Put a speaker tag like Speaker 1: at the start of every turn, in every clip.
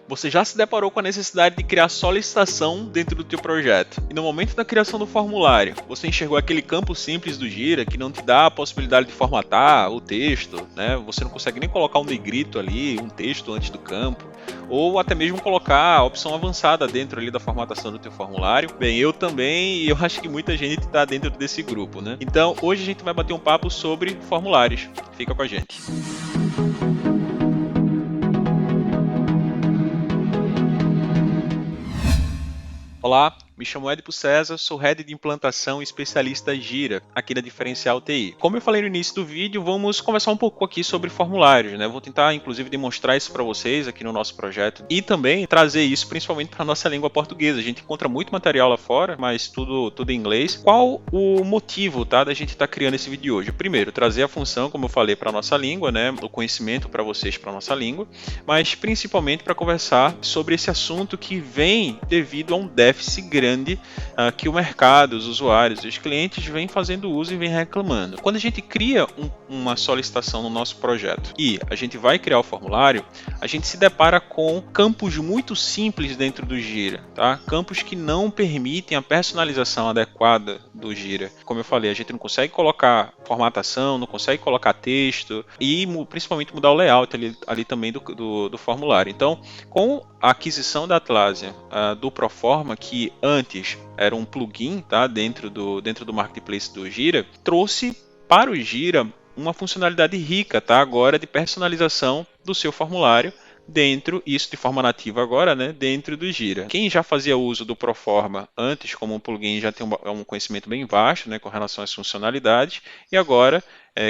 Speaker 1: Você já se deparou com a necessidade de criar solicitação dentro do teu projeto. E no momento da criação do formulário, você enxergou aquele campo simples do Gira que não te dá a possibilidade de formatar o texto, né? Você não consegue nem colocar um negrito ali, um texto antes do campo, ou até mesmo colocar a opção avançada dentro ali da formatação do teu formulário. Bem, eu também, e eu acho que muita gente está dentro desse grupo, né? Então, hoje a gente vai bater um papo sobre formulários. Fica com a gente. Olá, me chamo Edipo César, sou Head de Implantação e especialista Gira aqui da Diferencial TI. Como eu falei no início do vídeo, vamos conversar um pouco aqui sobre formulários, né? Vou tentar, inclusive, demonstrar isso para vocês aqui no nosso projeto e também trazer isso principalmente para a nossa língua portuguesa. A gente encontra muito material lá fora, mas tudo em inglês. Qual o motivo, tá, da gente estar criando esse vídeo de hoje? Primeiro, trazer a função, como eu falei, para a nossa língua, né? O conhecimento para vocês para a nossa língua, mas principalmente para conversar sobre esse assunto que vem devido a um déficit grande que o mercado, os usuários, os clientes vêm fazendo uso e vêm reclamando. Quando a gente cria uma solicitação no nosso projeto e a gente vai criar o formulário, a gente se depara com campos muito simples dentro do Gira, tá? Campos que não permitem a personalização adequada do Gira. Como eu falei, a gente não consegue colocar formatação, não consegue colocar texto e principalmente mudar o layout ali também do formulário. Então, com a aquisição da Atlassian do Proforma, que antes era um plugin, tá, dentro do marketplace do Gira, trouxe para o Gira uma funcionalidade rica, tá, agora de personalização do seu formulário dentro, isso de forma nativa agora, né, dentro do Gira. Quem já fazia uso do Proforma antes como um plugin já tem um conhecimento bem vasto, né, com relação às funcionalidades, e agora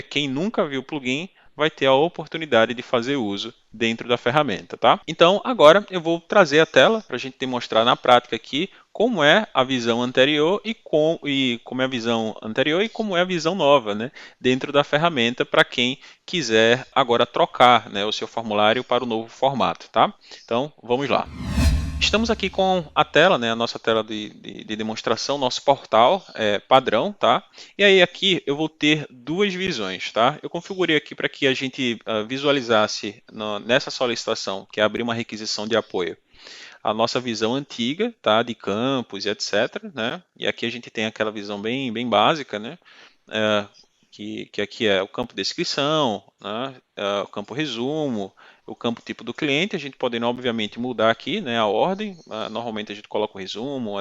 Speaker 1: quem nunca viu o plugin vai ter a oportunidade de fazer uso dentro da ferramenta, tá? Então, agora eu vou trazer a tela para a gente demonstrar na prática aqui como é a visão anterior e como é a visão anterior e como é a visão nova, né, dentro da ferramenta para quem quiser agora trocar, né, o seu formulário para o novo formato, tá? Então, vamos lá. Estamos aqui com a tela, né, a nossa tela de demonstração, nosso portal padrão, tá? E aí aqui eu vou ter duas visões, tá? Eu configurei aqui para que a gente visualizasse nessa solicitação, que é abrir uma requisição de apoio, a nossa visão antiga, tá? De campos e etc, né? E aqui a gente tem aquela visão bem básica, né? Que aqui é o campo descrição, né? O campo resumo, o campo tipo do cliente. A gente pode, obviamente, mudar aqui, né, a ordem. Normalmente a gente coloca o resumo,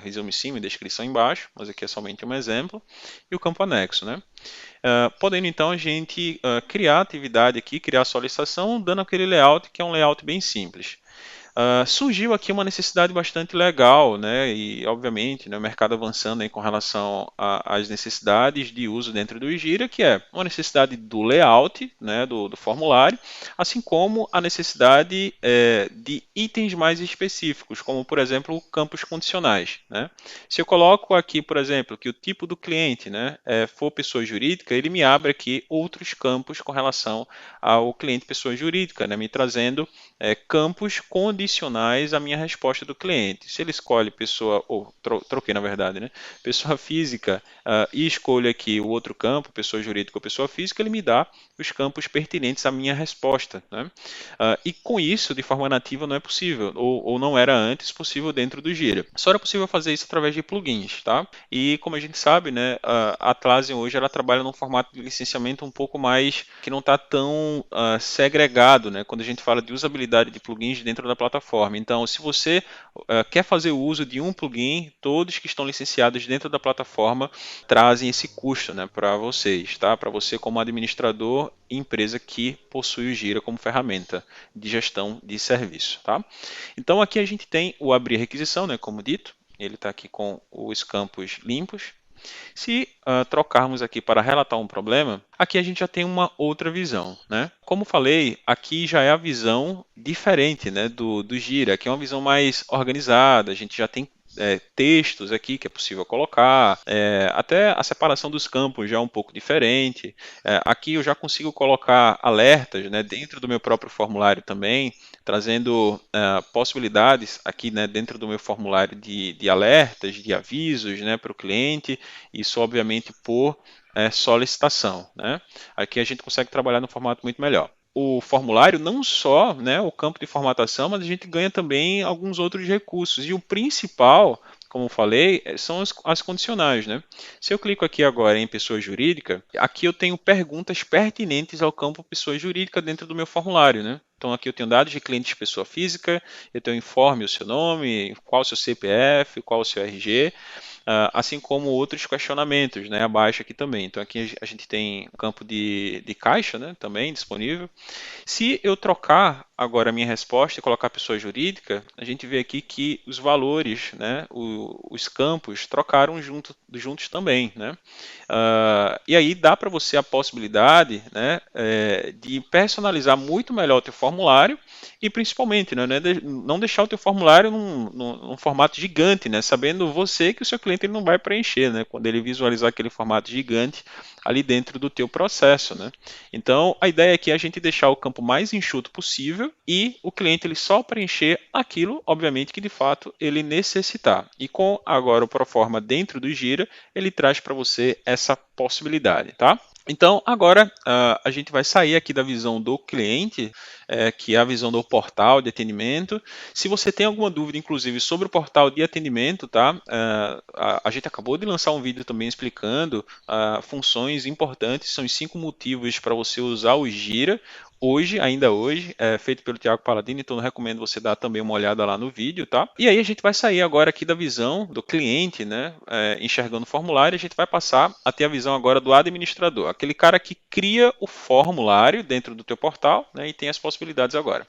Speaker 1: resumo em cima e descrição embaixo, mas aqui é somente um exemplo. E o campo anexo, né? Podendo então a gente criar a atividade aqui, criar a solicitação, dando aquele layout que é um layout bem simples. Surgiu aqui uma necessidade bastante legal, né, e obviamente, né, o mercado avançando aí com relação às necessidades de uso dentro do Gira, que é uma necessidade do layout, né, do formulário, assim como a necessidade de itens mais específicos, como por exemplo campos condicionais, né? Se eu coloco aqui, por exemplo, que o tipo do cliente, né, for pessoa jurídica, ele me abre aqui outros campos com relação ao cliente pessoa jurídica, né, me trazendo campos condicionais à minha resposta do cliente. Se ele escolhe pessoa, ou troquei na verdade, né? Pessoa física e escolho aqui o outro campo, pessoa jurídica ou pessoa física, ele me dá os campos pertinentes à minha resposta, né? E com isso, de forma nativa, não é possível, ou não era antes possível dentro do Gira. Só era possível fazer isso através de plugins, tá? E como a gente sabe, né, a Atlassian hoje ela trabalha num formato de licenciamento um pouco mais que não está tão segregado, né? Quando a gente fala de usabilidade de plugins dentro da plataforma. Então, se você quer fazer o uso de um plugin, todos que estão licenciados dentro da plataforma trazem esse custo, né, para vocês, tá? Para você como administrador e empresa que possui o Gira como ferramenta de gestão de serviço, tá? Então, aqui a gente tem o abrir requisição, né, como dito, ele está aqui com os campos limpos. Se trocarmos aqui para relatar um problema, aqui a gente já tem uma outra visão, né? Como falei, aqui já é a visão diferente, né, do Gira, que é uma visão mais organizada, a gente já tem textos aqui que é possível colocar, até a separação dos campos já é um pouco diferente. Aqui eu já consigo colocar alertas, né, dentro do meu próprio formulário também, trazendo possibilidades aqui, né, dentro do meu formulário de alertas, de avisos, né, para o cliente, isso obviamente por solicitação, né? Aqui a gente consegue trabalhar no formato muito melhor. o formulário não só, né, o campo de formatação, mas a gente ganha também alguns outros recursos. E o principal, como eu falei, são as condicionais, né? Se eu clico aqui agora em pessoa jurídica, aqui eu tenho perguntas pertinentes ao campo pessoa jurídica dentro do meu formulário, né? Então aqui eu tenho dados de cliente de pessoa física, eu tenho informe o seu nome, qual o seu CPF, qual o seu RG, assim como outros questionamentos, né, abaixo aqui também. Então aqui a gente tem o campo de caixa, né, também disponível. Se eu trocar agora a minha resposta e colocar pessoa jurídica, a gente vê aqui que os valores, né, os campos trocaram juntos também, né? E aí dá para você a possibilidade, né, de personalizar muito melhor o teu formulário e principalmente, né, não deixar o teu formulário num formato gigante, né, sabendo você que o seu cliente ele não vai preencher, né, quando ele visualizar aquele formato gigante ali dentro do teu processo, né. Então a ideia aqui é a gente deixar o campo mais enxuto possível e o cliente ele só preencher aquilo, obviamente, que de fato ele necessitar. E com agora o Proforma dentro do Gira, ele traz para você essa possibilidade, tá? Então, agora a gente vai sair aqui da visão do cliente, que é a visão do portal de atendimento. Se você tem alguma dúvida, inclusive, sobre o portal de atendimento, tá? A gente acabou de lançar um vídeo também explicando funções importantes, são os 5 motivos para você usar o Gira. Hoje, ainda hoje, feito pelo Thiago Paladini, então eu recomendo você dar também uma olhada lá no vídeo, tá? E aí a gente vai sair agora aqui da visão do cliente, né, enxergando o formulário, a gente vai passar a ter a visão agora do administrador, aquele cara que cria o formulário dentro do teu portal, né, e tem as possibilidades agora.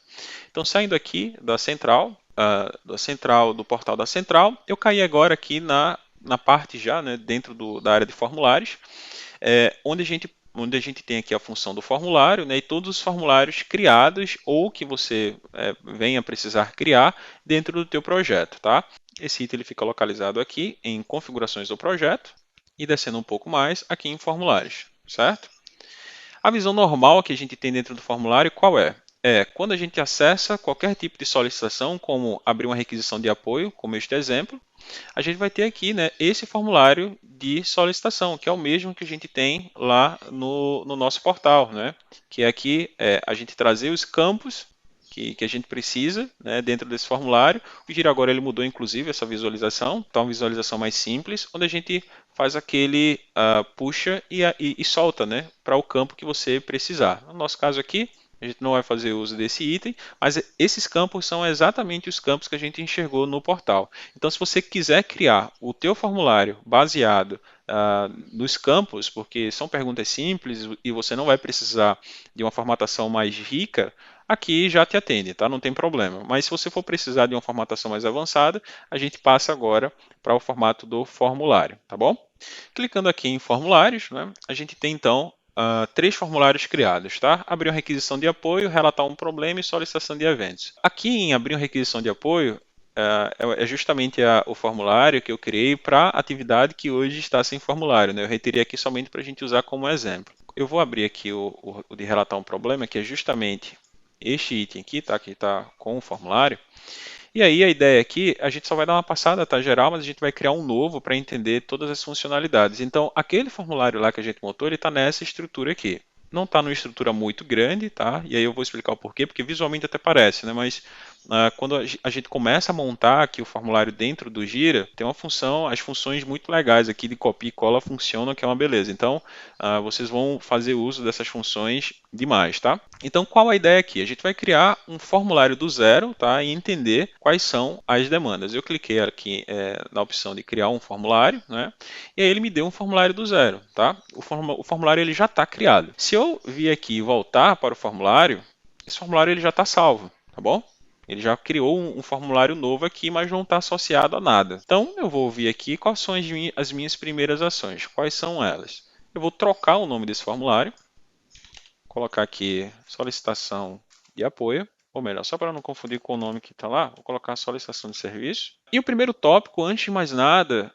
Speaker 1: Então, saindo aqui da central, do portal da central, eu caí agora aqui na parte já, né, dentro da área de formulários, onde a gente tem aqui a função do formulário, né, e todos os formulários criados ou que você venha precisar criar dentro do teu projeto, tá? Esse item ele fica localizado aqui em configurações do projeto e descendo um pouco mais aqui em formulários, certo? A visão normal que a gente tem dentro do formulário qual é? Quando a gente acessa qualquer tipo de solicitação, como abrir uma requisição de apoio, como este exemplo, a gente vai ter aqui, né, esse formulário de solicitação, que é o mesmo que a gente tem lá no nosso portal, né, que é aqui a gente trazer os campos que a gente precisa, né, dentro desse formulário. O Gira agora ele mudou inclusive essa visualização, então uma visualização mais simples, onde a gente faz aquele puxa e solta, né, para o campo que você precisar. No nosso caso aqui, a gente não vai fazer uso desse item, mas esses campos são exatamente os campos que a gente enxergou no portal. Então, se você quiser criar o teu formulário baseado nos campos, porque são perguntas simples e você não vai precisar de uma formatação mais rica, aqui já te atende, tá? Não tem problema. Mas se você for precisar de uma formatação mais avançada, a gente passa agora para o formato do formulário, tá bom? Clicando aqui em formulários, né, a gente tem então 3 formulários criados, tá? Abrir uma requisição de apoio, relatar um problema e solicitação de eventos. Aqui em abrir uma requisição de apoio, é justamente o formulário que eu criei para a atividade que hoje está sem formulário, né? Eu retirei aqui somente para a gente usar como exemplo. Eu vou abrir aqui o de relatar um problema, que é justamente este item aqui, tá? Que está com o formulário. E aí a ideia aqui, a gente só vai dar uma passada, tá, geral, mas a gente vai criar um novo para entender todas as funcionalidades. Então, aquele formulário lá que a gente montou, ele está nessa estrutura aqui. Não está numa estrutura muito grande, tá? E aí eu vou explicar o porquê, porque visualmente até parece, né? Mas quando a gente começa a montar aqui o formulário dentro do Gira, tem uma função, as funções muito legais aqui de copia e cola funcionam, que é uma beleza. Então, vocês vão fazer uso dessas funções demais, tá? Então, qual a ideia aqui? A gente vai criar um formulário do zero, tá? E entender quais são as demandas. Eu cliquei aqui na opção de criar um formulário, né? E aí ele me deu um formulário do zero, tá? O formulário ele já está criado. Se eu vir aqui e voltar para o formulário, esse formulário ele já está salvo, tá bom? Ele já criou um formulário novo aqui, mas não está associado a nada. Então, eu vou vir aqui quais são as minhas primeiras ações. Quais são elas? Eu vou trocar o nome desse formulário. Colocar aqui solicitação de apoio. Ou melhor, só para não confundir com o nome que está lá, vou colocar solicitação de serviço. E o primeiro tópico, antes de mais nada,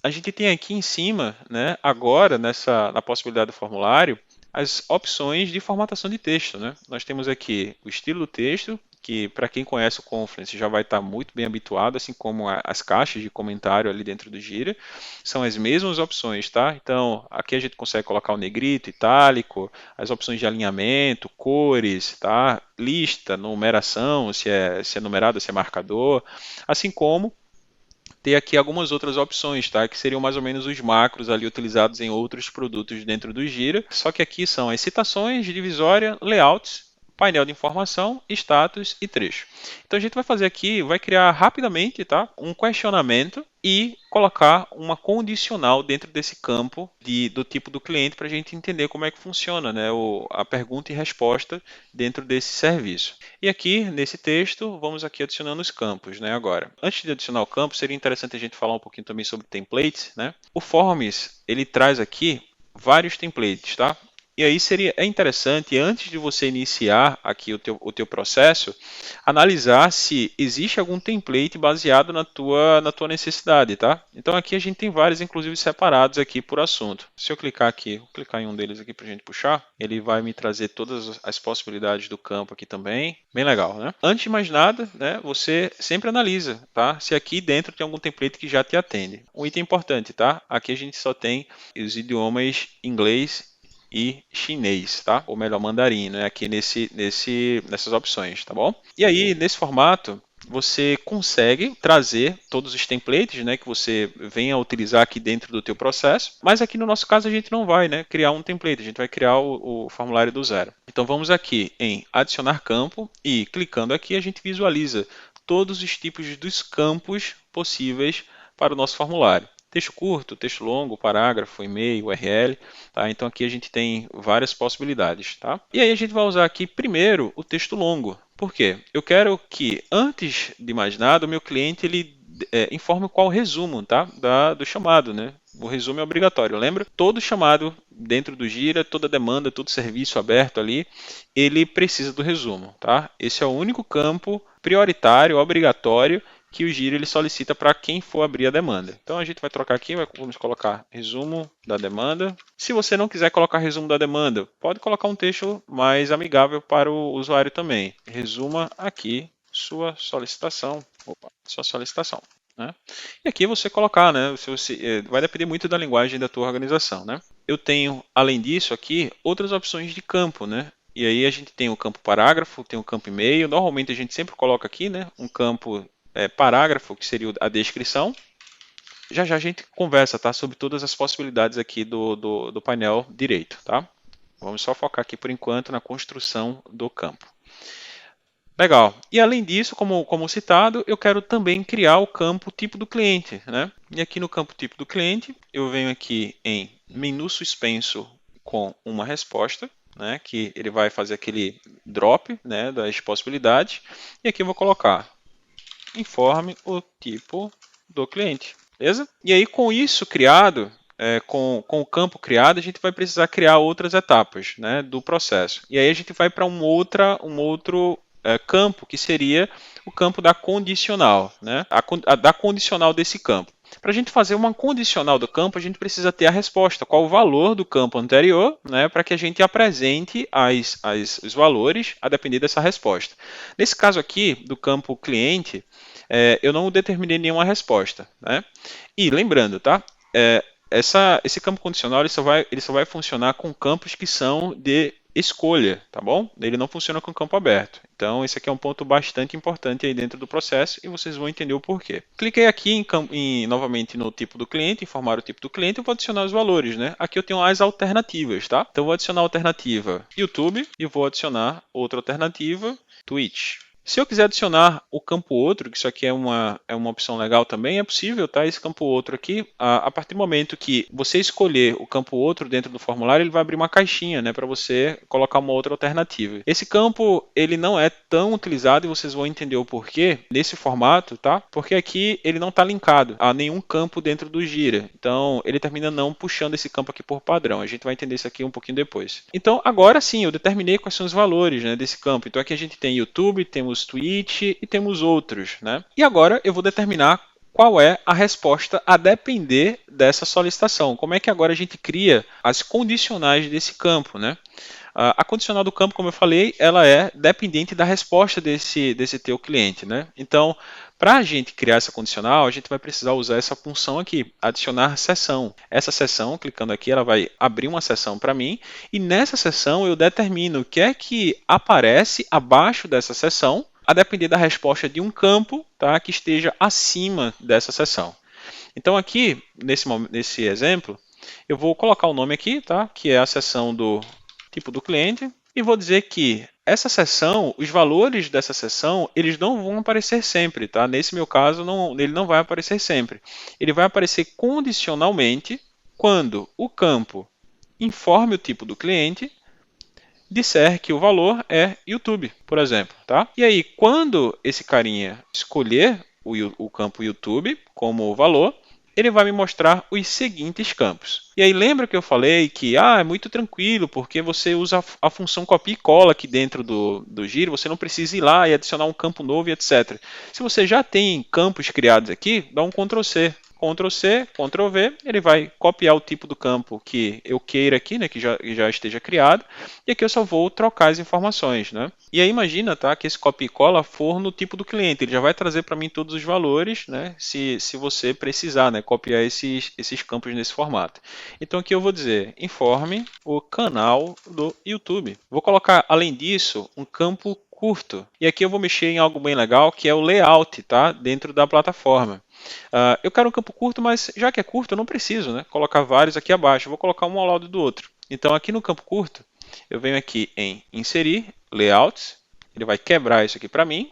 Speaker 1: a gente tem aqui em cima, né, agora, na possibilidade do formulário, as opções de formatação de texto, né? Nós temos aqui o estilo do texto, que para quem conhece o Confluence já vai estar muito bem habituado, assim como as caixas de comentário ali dentro do Gira, são as mesmas opções, tá? Então, aqui a gente consegue colocar o negrito, itálico, as opções de alinhamento, cores, tá? Lista, numeração, se é numerado, se é marcador, assim como ter aqui algumas outras opções, tá? Que seriam mais ou menos os macros ali utilizados em outros produtos dentro do Gira. Só que aqui são as citações, divisória, layouts, painel de informação, status e trecho. Então a gente vai fazer aqui, vai criar rapidamente, tá? Um questionamento e colocar uma condicional dentro desse campo do tipo do cliente para a gente entender como é que funciona, né? A pergunta e resposta dentro desse serviço. E aqui, nesse texto, vamos aqui adicionando os campos, né? Agora, antes de adicionar o campo, seria interessante a gente falar um pouquinho também sobre templates, né? O Forms, ele traz aqui vários templates, tá? E aí é interessante, antes de você iniciar aqui o teu processo, analisar se existe algum template baseado na tua necessidade, tá? Então aqui a gente tem vários, inclusive separados aqui por assunto. Se eu clicar aqui, vou clicar em um deles aqui para a gente puxar, ele vai me trazer todas as possibilidades do campo aqui também. Bem legal, né? Antes de mais nada, né, você sempre analisa, tá? Se aqui dentro tem algum template que já te atende. Um item importante, tá? Aqui a gente só tem os idiomas inglês e chinês, tá? Ou melhor, mandarim, né? Aqui nessas opções, tá bom? E aí, nesse formato, você consegue trazer todos os templates, né, que você venha a utilizar aqui dentro do teu processo, mas aqui no nosso caso a gente não vai, né, criar um template, a gente vai criar o formulário do zero. Então vamos aqui em adicionar campo e clicando aqui a gente visualiza todos os tipos dos campos possíveis para o nosso formulário. Texto curto, texto longo, parágrafo, e-mail, URL, tá? Então aqui a gente tem várias possibilidades, tá? E aí a gente vai usar aqui primeiro o texto longo. Por quê? Eu quero que, antes de mais nada, o meu cliente ele informe qual o resumo, tá? Do chamado, né? O resumo é obrigatório, lembra? Todo chamado dentro do Gira, toda demanda, todo serviço aberto ali, ele precisa do resumo, tá? Esse é o único campo prioritário, obrigatório, que o Gira ele solicita para quem for abrir a demanda. Então a gente vai trocar aqui, vamos colocar resumo da demanda. Se você não quiser colocar resumo da demanda, pode colocar um texto mais amigável para o usuário também. Resuma aqui sua solicitação. Sua solicitação. Né? E aqui você colocar, né? Vai depender muito da linguagem da tua organização. Né? Eu tenho, além disso, aqui outras opções de campo, né? E aí a gente tem o campo parágrafo, tem o campo e-mail. Normalmente a gente sempre coloca aqui, né? Um campo parágrafo, que seria a descrição. Já já a gente conversa, tá? Sobre todas as possibilidades aqui do painel direito, tá? Vamos só focar aqui por enquanto na construção do campo. Legal. E além disso, como citado, eu quero também criar o campo tipo do cliente, né? E aqui no campo tipo do cliente, eu venho aqui em menu suspenso com uma resposta, né? Que ele vai fazer aquele drop, né? Das possibilidades. E aqui eu vou colocar informe o tipo do cliente, beleza? E aí com isso criado, com o campo criado, a gente vai precisar criar outras etapas, né, do processo. E aí a gente vai para um outro campo, que seria o campo da condicional, né? Da condicional desse campo. Para a gente fazer uma condicional do campo, a gente precisa ter a resposta, qual o valor do campo anterior, né, para que a gente apresente os valores a depender dessa resposta. Nesse caso aqui, do campo cliente, eu não determinei nenhuma resposta. Né? E lembrando, tá? Esse campo condicional ele só vai funcionar com campos que são de escolha, tá bom? Ele não funciona com campo aberto. Então, esse aqui é um ponto bastante importante aí dentro do processo e vocês vão entender o porquê. Cliquei aqui novamente no tipo do cliente, informar o tipo do cliente e vou adicionar os valores, né? Aqui eu tenho as alternativas, tá? Então, eu vou adicionar a alternativa YouTube e vou adicionar outra alternativa, Twitch. Se eu quiser adicionar o campo outro, que isso aqui é uma opção legal também, é possível, tá? Esse campo outro aqui, a partir do momento que você escolher o campo outro dentro do formulário, ele vai abrir uma caixinha, né, para você colocar uma outra alternativa. Esse campo, ele não é tão utilizado e vocês vão entender o porquê nesse formato, tá? Porque aqui ele não está linkado a nenhum campo dentro do Gira. Então, ele termina não puxando esse campo aqui por padrão. A gente vai entender isso aqui um pouquinho depois. Então, agora sim, eu determinei quais são os valores, né, desse campo. Então, aqui a gente tem YouTube, temos Twitch e temos outros, né? E agora eu vou determinar qual é a resposta a depender dessa solicitação. Como é que agora a gente cria as condicionais desse campo, né? A condicional do campo, como eu falei, ela é dependente da resposta desse teu cliente, né? Então, para a gente criar essa condicional, a gente vai precisar usar essa função aqui, adicionar sessão. Essa sessão, clicando aqui, ela vai abrir uma sessão para mim, e nessa sessão eu determino o que é que aparece abaixo dessa sessão, a depender da resposta de um campo, tá, que esteja acima dessa sessão. Então aqui, nesse exemplo, eu vou colocar o nome aqui, tá, que é a seção do tipo do cliente, e vou dizer que essa seção, os valores dessa seção, eles não vão aparecer sempre, tá? Nesse meu caso, ele não vai aparecer sempre. Ele vai aparecer condicionalmente quando o campo informe o tipo do cliente, disser que o valor é YouTube, por exemplo, tá? E aí, quando esse carinha escolher o campo YouTube como valor, ele vai me mostrar os seguintes campos. E aí lembra que eu falei que é muito tranquilo, porque você usa a função copia e cola aqui dentro do giro, você não precisa ir lá e adicionar um campo novo e etc. Se você já tem campos criados aqui, dá um Ctrl C. Ctrl C, Ctrl V, ele vai copiar o tipo do campo que eu queira aqui, né, que já esteja criado, e aqui eu só vou trocar as informações, né? E aí imagina, tá, que esse copia e cola for no tipo do cliente, ele já vai trazer para mim todos os valores, né, se você precisar, né, copiar esses campos nesse formato. Então aqui eu vou dizer, informe o canal do YouTube. Vou colocar, além disso, um campo curto. E aqui eu vou mexer em algo bem legal, que é o layout, tá, dentro da plataforma. Eu quero um campo curto, mas já que é curto, eu não preciso, né, colocar vários aqui abaixo. Eu vou colocar um ao lado do outro. Então aqui no campo curto, eu venho aqui em inserir, layouts, ele vai quebrar isso aqui para mim,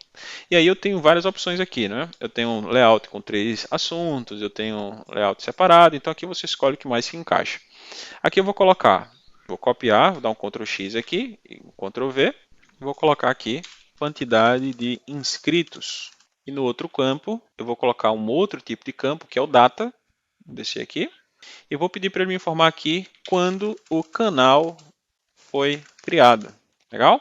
Speaker 1: e aí eu tenho várias opções aqui, né? Eu tenho um layout com 3 assuntos, eu tenho um layout separado, então aqui você escolhe o que mais se encaixa. Aqui eu vou colocar, vou copiar, vou dar um Ctrl X aqui, um Ctrl V, e vou colocar aqui quantidade de inscritos. E no outro campo, eu vou colocar um outro tipo de campo, que é o data, vou descer aqui, e vou pedir para ele me informar aqui quando o canal foi criado. Legal?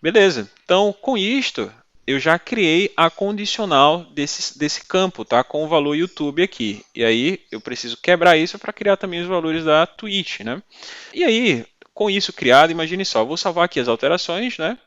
Speaker 1: Beleza. Então, com isto, eu já criei a condicional desse campo, tá? Com o valor YouTube aqui. E aí, eu preciso quebrar isso para criar também os valores da Twitch, né? E aí, com isso criado, imagine só, eu vou salvar aqui as alterações, né?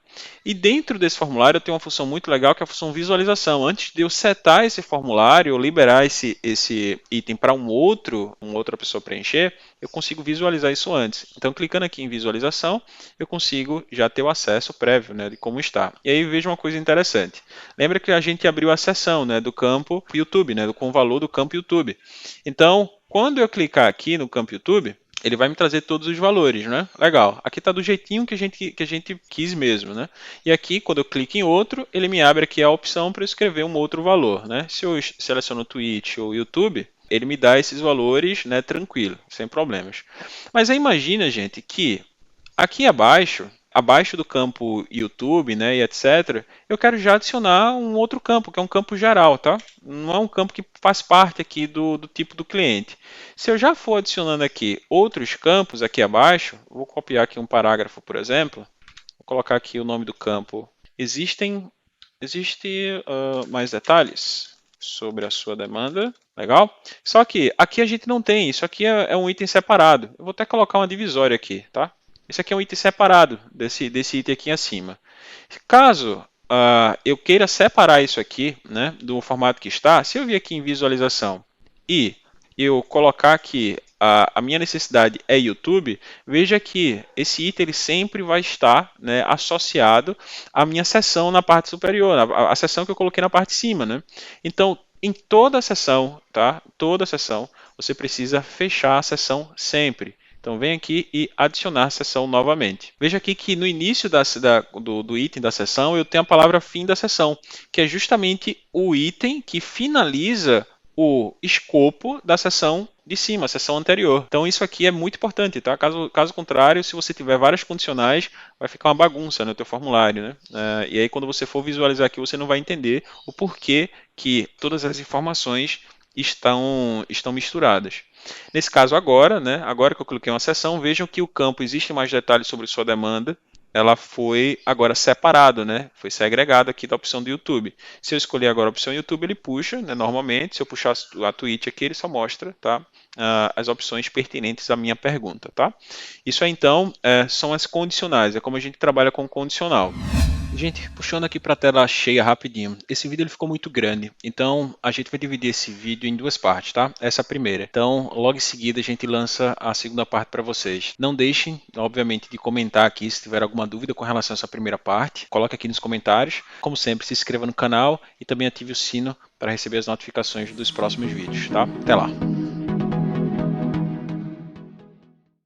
Speaker 1: E dentro desse formulário eu tenho uma função muito legal que é a função visualização. Antes de eu setar esse formulário, ou liberar esse item para uma outra pessoa preencher, eu consigo visualizar isso antes. Então, clicando aqui em visualização, eu consigo já ter o acesso prévio, né, de como está. E aí veja uma coisa interessante. Lembra que a gente abriu a seção, né, do campo YouTube, né, com o valor do campo YouTube. Então, quando eu clicar aqui no campo YouTube, ele vai me trazer todos os valores, né? Legal. Aqui está do jeitinho que a gente quis mesmo, né? E aqui, quando eu clico em outro, ele me abre aqui a opção para escrever um outro valor, né? Se eu seleciono Twitch ou YouTube, ele me dá esses valores, né? Tranquilo, sem problemas. Mas aí imagina, gente, que aqui abaixo do campo YouTube, né, e etc., eu quero já adicionar um outro campo, que é um campo geral, tá? Não é um campo que faz parte aqui do tipo do cliente. Se eu já for adicionando aqui outros campos aqui abaixo, vou copiar aqui um parágrafo, por exemplo, vou colocar aqui o nome do campo. Existe mais detalhes sobre a sua demanda. Legal? Só que aqui a gente não tem, isso aqui é um item separado. Eu vou até colocar uma divisória aqui, tá? Esse aqui é um item separado desse item aqui acima. Caso eu queira separar isso aqui, né, do formato que está, se eu vir aqui em visualização e eu colocar aqui a minha necessidade é YouTube, veja que esse item ele sempre vai estar, né, associado à minha seção na parte superior, a seção que eu coloquei na parte de cima, né? Então, em toda a seção, tá? Toda a seção, você precisa fechar a seção sempre. Então vem aqui e adicionar sessão novamente. Veja aqui que no início do item da sessão eu tenho a palavra fim da sessão, que é justamente o item que finaliza o escopo da sessão de cima, a sessão anterior. Então isso aqui é muito importante, tá? Caso contrário, se você tiver várias condicionais, vai ficar uma bagunça no teu formulário, né? E aí quando você for visualizar aqui, você não vai entender o porquê que todas as informações estão misturadas. Nesse caso agora, né, agora que eu cliquei em uma seção, vejam que o campo existe mais detalhes sobre sua demanda, ela foi agora separado, né? Foi segregado aqui da opção do YouTube. Se eu escolher agora a opção YouTube, ele puxa, né, normalmente. Se eu puxar a Twitch aqui, ele só mostra, tá? As opções pertinentes à minha pergunta, tá? Isso aí, então, são as condicionais. É como a gente trabalha com condicional. Gente, puxando aqui para a tela cheia rapidinho, esse vídeo ele ficou muito grande, então a gente vai dividir esse vídeo em duas partes, tá? Essa é a primeira. Então, logo em seguida a gente lança a segunda parte para vocês. Não deixem, obviamente, de comentar aqui se tiver alguma dúvida com relação a essa primeira parte. Coloque aqui nos comentários. Como sempre, se inscreva no canal e também ative o sino para receber as notificações dos próximos vídeos, tá? Até lá!